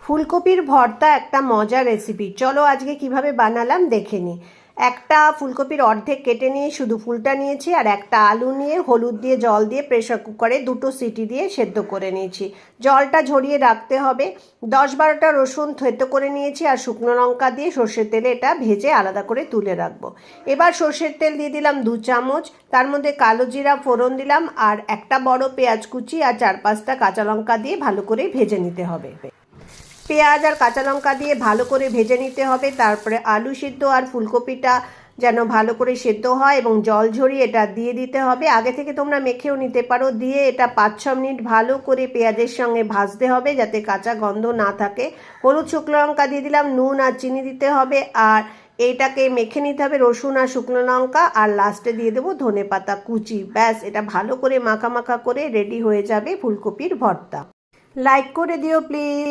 ফুলকপির ভর্তা একটা মজার রেসিপি। চলো আজকে কিভাবে বানালাম দেখে নিই। একটা ফুলকপির অর্ধেক কেটে নিয়ে শুধু ফুলটা নিয়েছি, আর একটা আলু নিয়ে হলুদ দিয়ে জল দিয়ে প্রেসার কুকারে 2টো সিটি দিয়ে সেদ্ধ করে নিয়েছি। জলটা ঝরিয়ে রাখতে হবে। 10-12টা রসুন থেতো করে নিয়েছি, আর শুকনো লঙ্কা দিয়ে সর্ষের তেলে এটা ভেজে আলাদা করে তুলে রাখবো। এবার সর্ষের তেল দিয়ে দিলাম 2 চামচ, তার মধ্যে কালো জিরা ফোড়ন দিলাম, আর একটা বড় পেঁয়াজ কুচি আর 4-5টা কাঁচা লঙ্কা দিয়ে ভালো করে ভেজে নিতে হবে। পেঁয়াজ আর কাঁচা লঙ্কা দিয়ে ভালো করে ভেজে নিতে হবে। তারপরে আলু সিদ্ধ আর ফুলকপিটা যেন ভালো করে সেদ্ধ হয় এবং জল ঝরিয়ে এটা দিয়ে দিতে হবে। আগে থেকে তোমরা মেখেও নিতে পারো। দিয়ে এটা 5-6 মিনিট ভালো করে পেঁয়াজের সঙ্গে ভাজতে হবে যাতে কাঁচা গন্ধ না থাকে। হলুদ শুকনো লঙ্কা দিয়ে দিলাম, নুন আর চিনি দিতে হবে, আর এইটাকে মেখে নিতে হবে রসুন আর শুকনো লঙ্কা, আর লাস্টে দিয়ে দেবো ধনেপাতা কুচি। ব্যাস, এটা ভালো করে মাখা মাখা করে রেডি হয়ে যাবে ফুলকপির ভর্তা। লাইক করে দিও প্লিজ।